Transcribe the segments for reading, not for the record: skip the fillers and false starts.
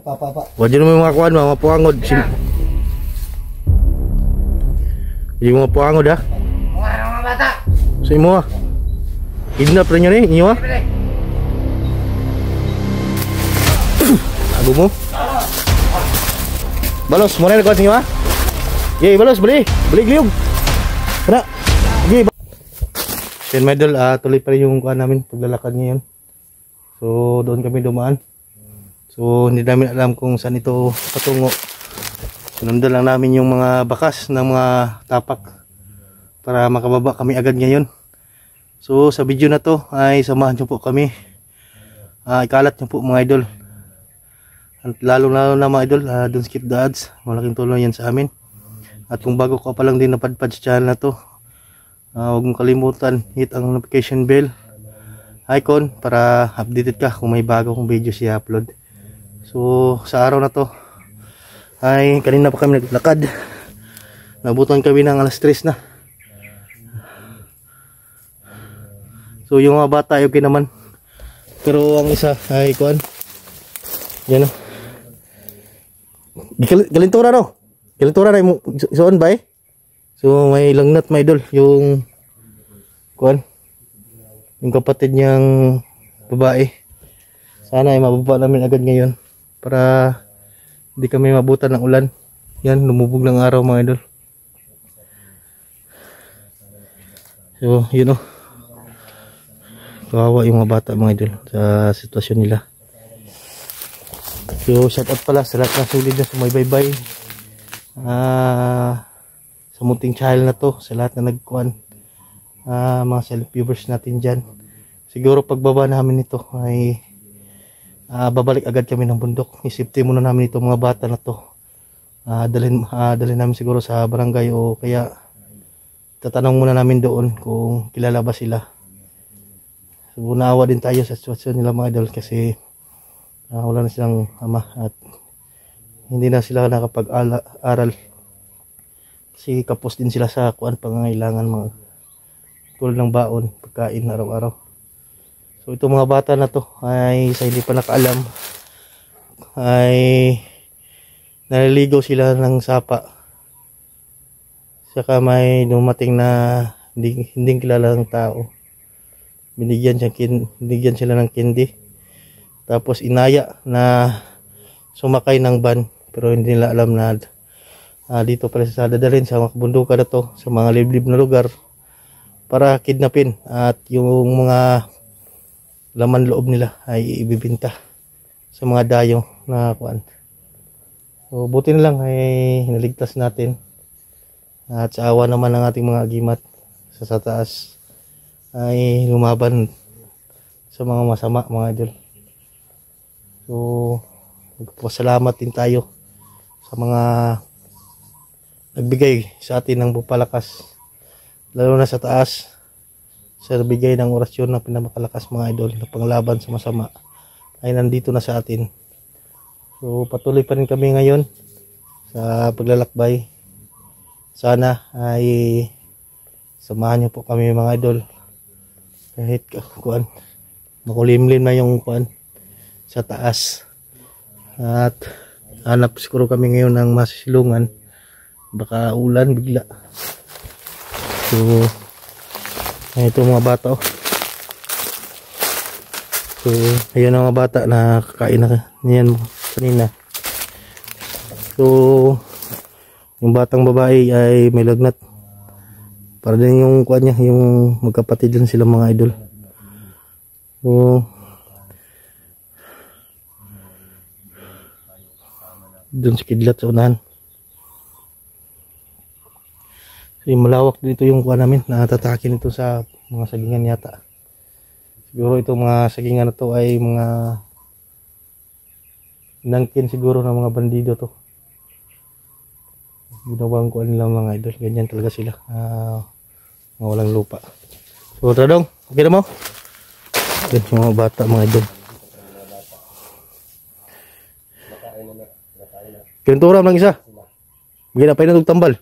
Apa. Wala mo mga kuan, mga puangod. Hindi mga puangod ha. Mga bata. Sa imo ha. Kidnap rin nyo inyo ha. Ago mo. Balos, muna na kuan sa inyo ha. Yay, balos, bali gliyog. Kana. Yay. Then my idol, tuloy pa rin yung kuan namin paglalakad ngayon. So doon kami dumaan. So hindi namin alam kung saan ito patungo. Sinundan lang namin yung mga bakas ng mga tapak para makababa kami agad ngayon. So sa video na to ay samahan nyo po kami. Ikalat nyo po mga idol. Lalo na mga idol, don't skip the ads. Malaking tulong yan sa amin. At kung bago ka pa lang din napadpad sa channel na to, huwag mong kalimutan hit ang notification bell icon para updated ka kung may bago kong video siya upload. So sa araw na to ay kanina pa kami naglakad. Nabutan kami ng alas 3 na. So yung mga bata ay okay naman. Pero ang isa ay kuan. Yan o. Galintura no. Galintura na mo soon ba eh. So may langnat my idol yung kuan. Yung kapatid niyang babae. Sana ay mababa namin agad ngayon para hindi kami mabutan ng ulan. Yan, lumubog ng araw mga idol. So, yun o. Kawawa yung mga bata mga idol sa sitwasyon nila. So, shout out pala sa lahat ng sulit na sumaybaybay. Sa munting channel na to, sa lahat na nagkuhan. Mga self-viewers natin dyan. Siguro pagbaba namin ito ay babalik agad kami ng bundok. Isipte muna namin itong mga bata na to. Dalhin namin siguro sa barangay o kaya tatanong muna namin doon kung kilala ba sila. So naawa din tayo sa sitwasyon nila mga idol kasi wala na silang ama at hindi na sila nakapag-aral. Kasi kapos din sila sa kuan pangangailangan mga tulad ng baon, pagkain araw-araw. So itong mga bata na to ay sa hindi pa nakaalam ay naliligaw sila ng sapa. Saka may dumating na hindi kilalang tao. Binigyan sila ng candy. Tapos inaya na sumakay ng van pero hindi nila alam na dito pala sa dadalhin sa mga kabundukan na to sa mga liblib na lugar para kidnapin at yung mga laman loob nila ay ibibinta sa mga dayo na kuan. So buti na lang ay naligtas natin at sa awa naman ng ating mga agimat sa taas ay lumaban sa mga masama mga idol. So nagpasalamat din tayo sa mga nagbigay sa atin ng pagpalakas lalo na sa taas. Sa bigay ng orasyon na pinamalakas mga idol na panglaban sa masama ay nandito na sa atin. So patuloy pa rin kami ngayon sa paglalakbay. Sana ay samahan niyo po kami mga idol. Kahit kuan makulimlim na yung kuan sa taas. At hanap siguro kami ngayon ng masisilungan. Baka ulan bigla. So ito mga bata oh. So ayun ang mga bata na kakain na niyan kanina. So yung batang babae ay may lagnat. Para din yung kuan niya, yung magkapatid din sila mga idol. So doon sa kidlat sa unahan. So, malawak dito yung kuha namin, natatakin ito sa mga sagingan yata. Siguro itong mga sagingan na to ay mga nangkin siguro ng mga bandido to. Ginawang kuha nila mga idol, ganyan talaga sila. Mga walang lupa. So Tradong, okay na mo? Yan yung mga bata mga idol. Kinturam lang isa. Bigyan na pa yun tambal.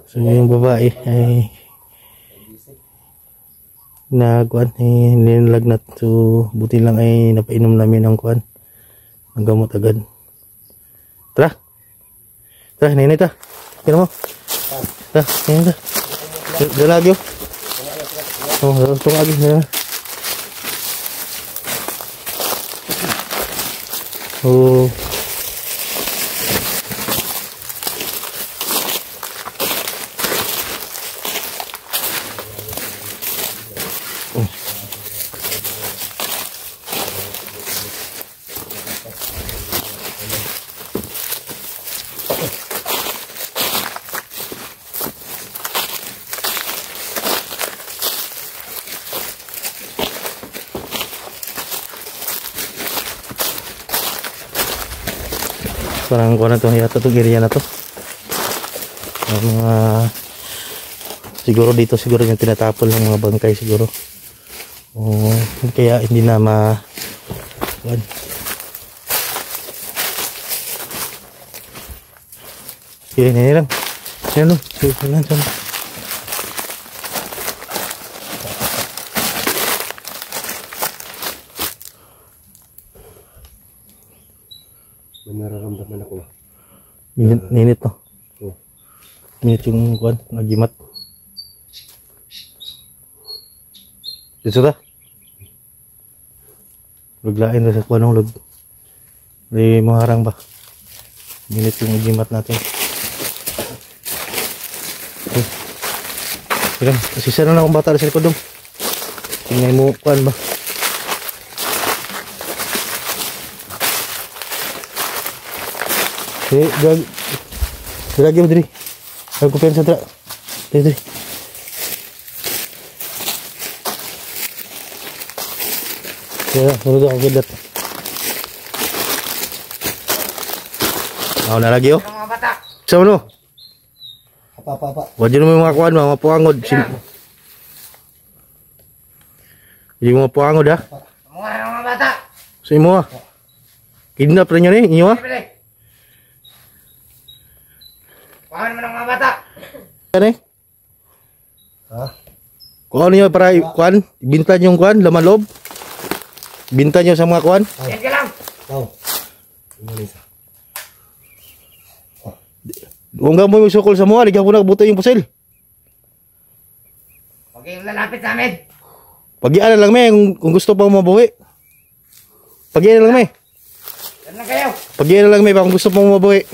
So yung babae ay na kuan ay nilalagnat. So buti lang ay napainom namin ng kuan ang gamot agad. Tara. Tara, nini ta. Kira mo. Tara, nini ta. Dala lagi. Oh, tunggu lagi. Oh. Parang kuha na to yata to area na to. Mga siguro dito siguro yung tinatapon ng mga bangkay siguro. Oh, kaya hindi na ma kuan. Okay, ini lang. Yan lang. Yan lang. May nararamdaman ako. Ninit to. Oh. Ninit yung kuan, nagimat. Dito ta. Luglain na sa kuan ng lug. May maharang ba? Ninit yung nagimat natin. Okay. Sige, asisa na akong bata sa likod dong. Tingnan mo kuan ba? Lagi mo diri. Aku pengen sadra. Diri. Ya, sudah aku gedat. Mau na lagi yo. Sa ano? Apa. Wajib mo mga kuan mga puangod. Hindi mo puangod ha. Mga bata. Sa imo ha. Kidnap rin yun inyo ha. Paano mo ng mga bata? Ano eh? Ha? Kung ano nyo para kuan, binta nyo yung kuan, laman loob. Binta nyo sa mga kuan. Yan ka lang. Tao. Indonesia. Kung mo yung sukol sa mga, ligyan ko na buto yung pusil. Huwag kayong lalapit sa amin. Pag-ian na lang may, kung gusto pa mabuhi. Pag-ian na lang may. Yan lang kayo. Pag-ian na lang may, kung gusto pa mabuhi.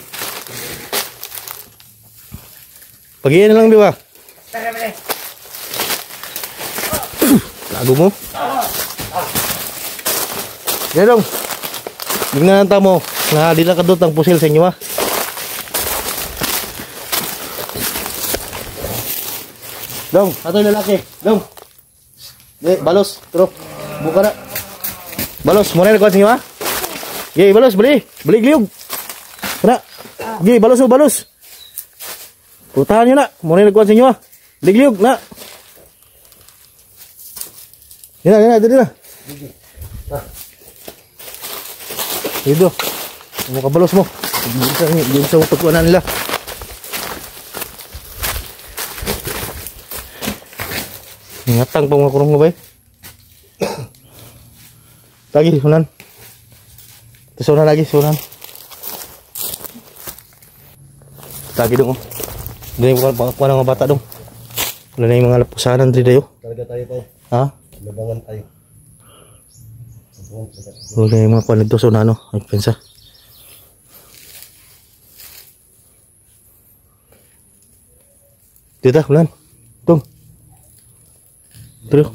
Pag-ian na lang, di ba? Tara, bale. Lago mo. Yan dong. Tingnan nanta mo. Nakadila ka doon ang pusil sa inyo ha. Dong, ato yung lalaki. Dong. Balos. Turo. Buka na. Balos, muna na kuha sa inyo ha. Gay, balos, bali. Bali gliyog. Kana. Gay, balos o balos. Putahan nyo na. Muna na kuha sa inyo ha. Bali gliyog na. Yan na, dito na. Dito. Ano ka balos mo? Diyan sa pagkuhanan nila. Ingatang pa mga kurong mo ba eh? Lagi, sunan. Sunan lagi, sunan. Lagi dong. Dito yung pangkakuha ng mga bata dong. Wala na yung mga lapusanan dito tayo. Talaga tayo pa. Ha? Labangan tayo. Wala na yung mga kuha nito so na ano. Ay pensa. Dito, ulan. Tung. Pero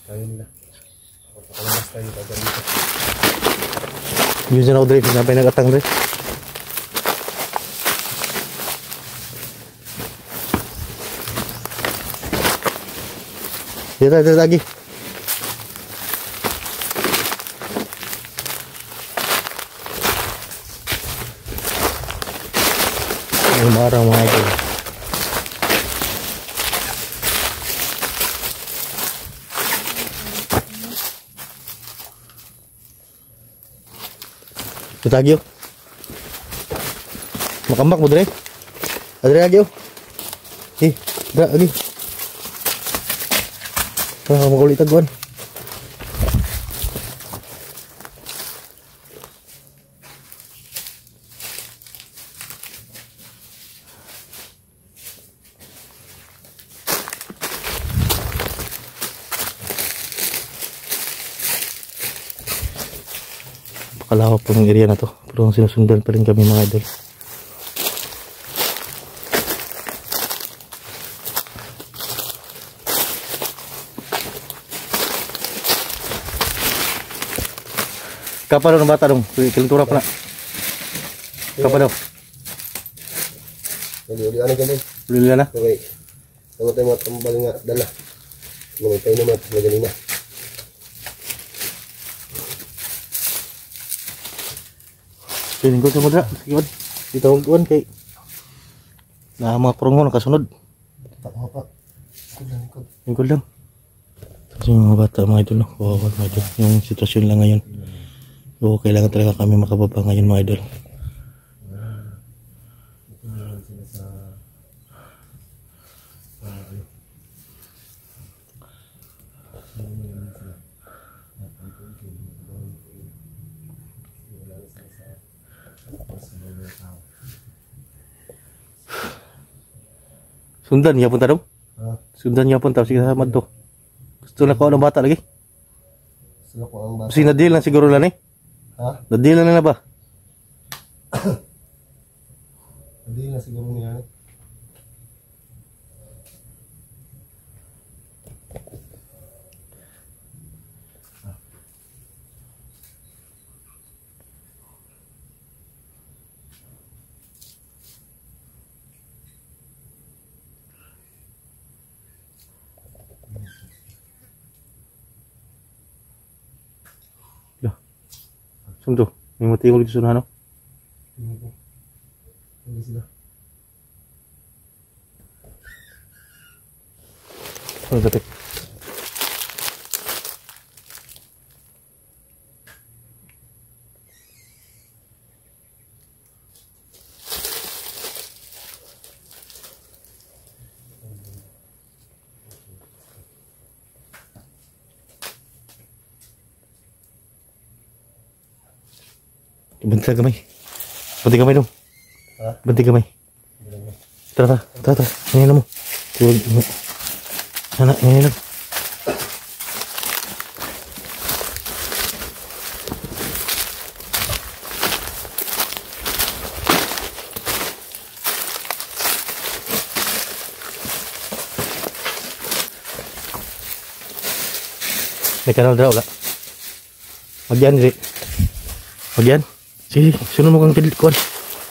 Tayo nila. Pagkakalas tayo dito. yun sa ako dito. Sampai nagatang dito. Dito lagi. Umarang mga ito. Tutagyo. Makambak mo dre. Adre lagi oh. Dra lagi. Makulit agwan. Napakalawak po ng area na to. Pero sinusundan pa rin kami mga idol. Kapal daw ng bata dong. Kilintura pa na. Kapal daw. Uli ano ganun. Uli na. Okay. Tama tayo mga tambal nga dala. Namitay naman na ganina. Lingkod mo dra. Sige. Dito ang kuwan kay na mga prungo nakasunod. Hapa. Lingkod lang. Kasi yung mga bata mga idol, no? Kawawa mga idol. Yung sitwasyon lang ngayon. So, kailangan talaga kami makababa ngayon mga idol. Sundan niya punta daw. Sundan niya punta. Sige sama to. Gusto na ko ng bata lagi. Sila ko ang bata. Kasi na-deal lang siguro lang eh. Ha? Na-deal lang na ba? Hindi na siguro niya. Sundo. May matingol dito sa ano? Hindi sila. Ano dati? Banti kamay. Banti kamay dong. Ha? Banti kamay. Tara. Ngayon mo. Anak, ngayon lang. May kanal daw, wala. Magyan, Rick. Magyan. Sige, sunod mo kang pilit kuhan.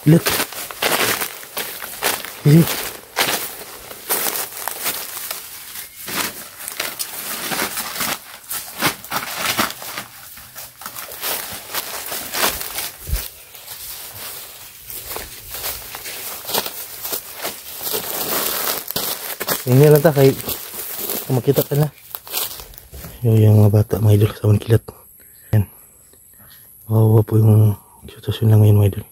Pilit. Sige. Ini lang ta kay makita ka na. Yung mga bata mga idol sa kilat. Yan. Mawawa po yung sitwasyon lang ngayon mga idol.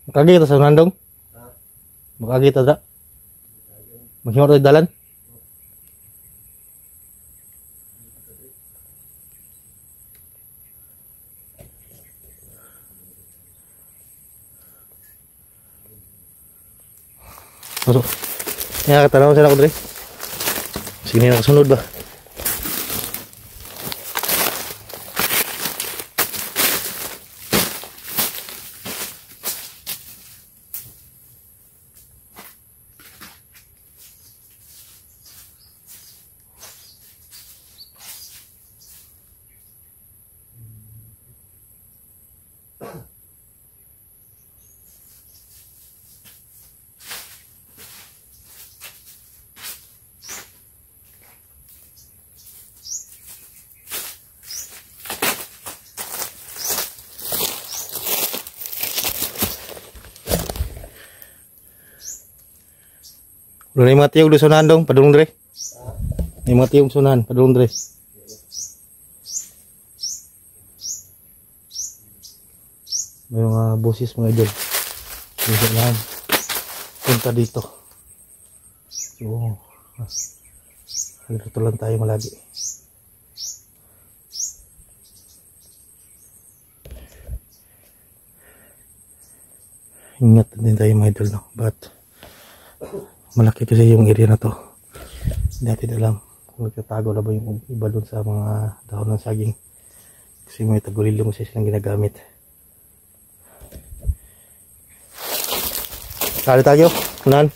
Makagita sa nandong? Makagita da? Maghimot tayo dalan? Masuk. Ya, katanaw sila ko dre. Sige na nakasunod ba? Udah ni mati udah sunahan dong, padulong dre. Ni mati yung sunahan, padulong dre. May mga boses mga idol. Dito lang. Punta dito. So, dito lang tayo malagi. Ingat din tayo mga idol, no? But malaki kasi yung area na to. Hindi natin alam kung nagtatago na ba yung iba dun sa mga dahon ng saging. Kasi may tagulilong kasi silang ginagamit. Tali tayo. Unahan.